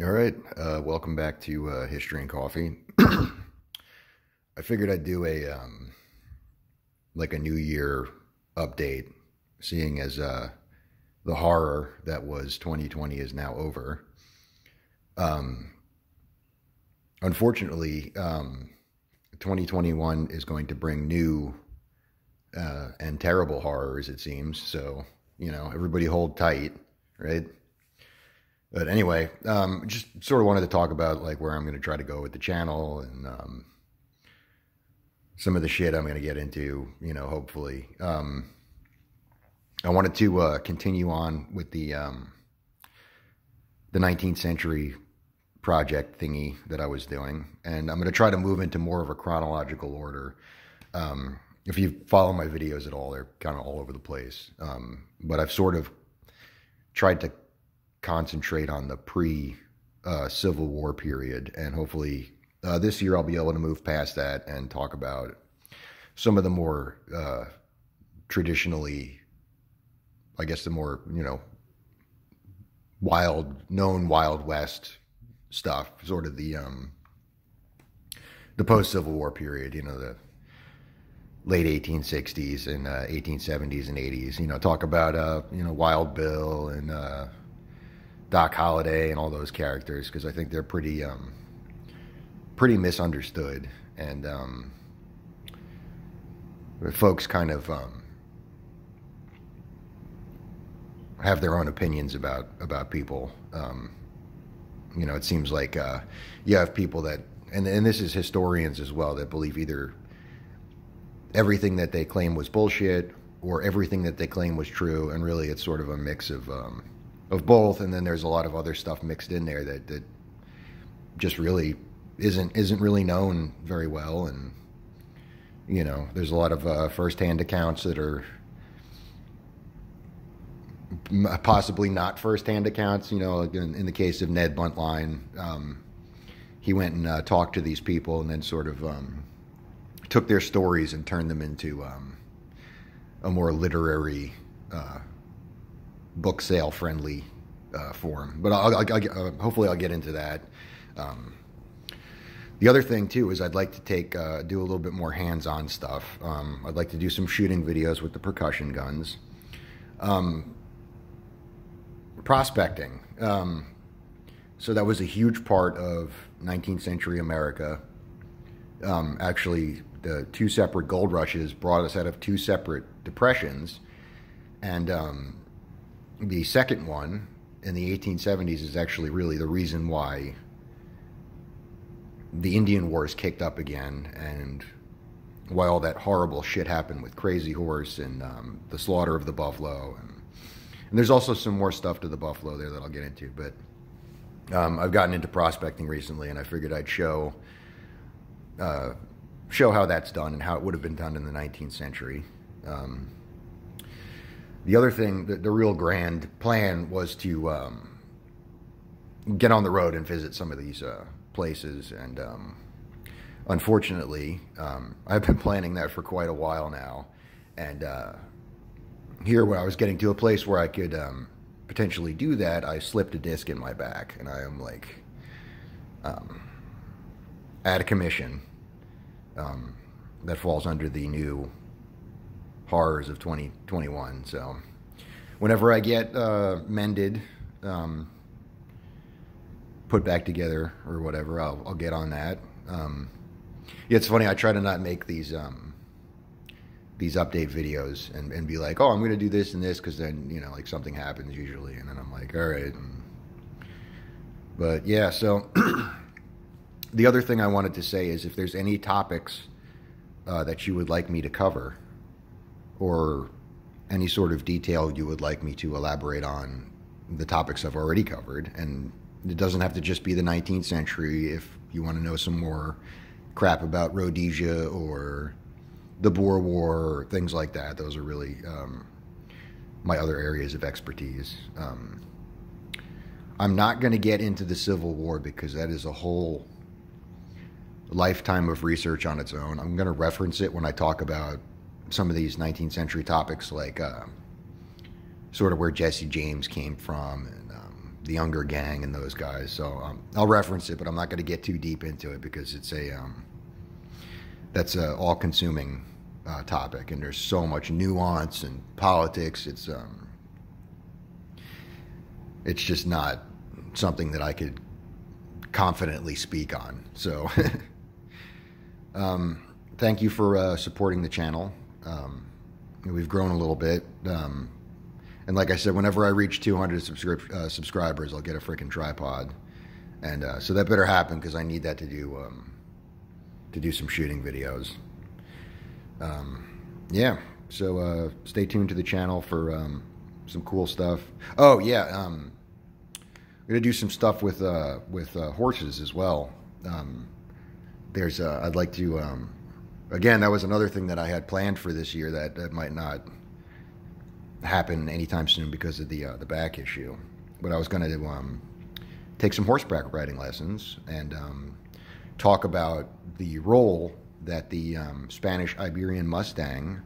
All right, welcome back to History and Coffee. I figured I'd do a like a New Year update, seeing as the horror that was 2020 is now over. Um, Unfortunately, 2021 is going to bring new and terrible horrors, it seems. So, everybody hold tight, right? But anyway, just sort of wanted to talk about like where I'm going to try to go with the channel and some of the shit I'm going to get into, hopefully. I wanted to continue on with the 19th century project thingy that I was doing, and I'm going to try to move into more of a chronological order. If you follow my videos at all, they're kind of all over the place. But I've sort of tried to concentrate on the pre-Civil War period, and hopefully this year I'll be able to move past that and talk about some of the more traditionally, I guess, the more known Wild West stuff, sort of the post-Civil War period, the late 1860s and 1870s and 80s. Talk about Wild Bill and Doc Holliday and all those characters, because I think they're pretty misunderstood, and folks kind of have their own opinions about people. It seems like you have people that, and this is historians as well, that believe either everything that they claim was bullshit or everything that they claim was true, and really it's sort of a mix of both. And then there's a lot of other stuff mixed in there that just really isn't really known very well. And there's a lot of first-hand accounts that are possibly not first-hand accounts. In the case of Ned Buntline, he went and talked to these people and then sort of took their stories and turned them into a more literary, book sale friendly form. But hopefully I'll get into that. The other thing too is I'd like to do a little bit more hands-on stuff. I'd like to do some shooting videos with the percussion guns. Prospecting. So that was a huge part of 19th century America. Actually, the two separate gold rushes brought us out of two separate depressions, and the second one in the 1870s is actually really the reason why the Indian Wars kicked up again, and why all that horrible shit happened with Crazy Horse and the slaughter of the buffalo. And there's also some more stuff to the buffalo there that I'll get into. But I've gotten into prospecting recently, and I figured I'd show how that's done and how it would have been done in the 19th century. The other thing, the real grand plan was to get on the road and visit some of these places. And unfortunately, I've been planning that for quite a while now. And here, when I was getting to a place where I could potentially do that, I slipped a disc in my back, and I am like at a commission that falls under the new horrors of 2021. So whenever I get mended, put back together or whatever, I'll get on that. Yeah, it's funny, I try to not make these update videos and be like, oh, I'm going to do this and this, because then, like something happens usually, and then I'm like, all right. But yeah, so the other thing I wanted to say is if there's any topics that you would like me to cover, or any sort of detail you would like me to elaborate on the topics I've already covered, and it doesn't have to just be the 19th century. If you want to know some more crap about Rhodesia or the Boer War or things like that, those are really my other areas of expertise. I'm not going to get into the Civil War because that is a whole lifetime of research on its own. I'm going to reference it when I talk about some of these 19th century topics, like sort of where Jesse James came from, and the Younger Gang and those guys. So I'll reference it, but I'm not going to get too deep into it because it's that's a all-consuming topic, and there's so much nuance and politics. It's just not something that I could confidently speak on. So thank you for supporting the channel. We've grown a little bit. And like I said, whenever I reach 200 subscribers, I'll get a freaking tripod. And so that better happen, because I need that to do some shooting videos. Yeah, so stay tuned to the channel for some cool stuff. Oh yeah, I'm gonna do some stuff with horses as well. I'd like to again, that was another thing that I had planned for this year that might not happen anytime soon because of the back issue. But I was going to take some horseback riding lessons and talk about the role that the Spanish Iberian Mustang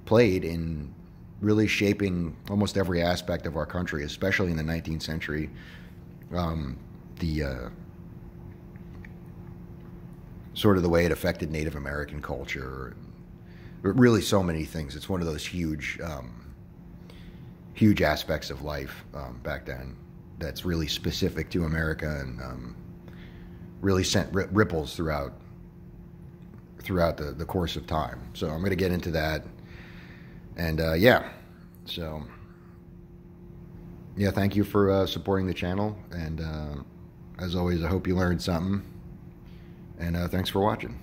played in really shaping almost every aspect of our country, especially in the 19th century. Sort of the way it affected Native American culture, really so many things. It's one of those huge aspects of life back then that's really specific to America, and really sent ripples throughout the course of time. So I'm going to get into that, and yeah, so yeah, thank you for supporting the channel, and as always, I hope you learned something, and thanks for watching.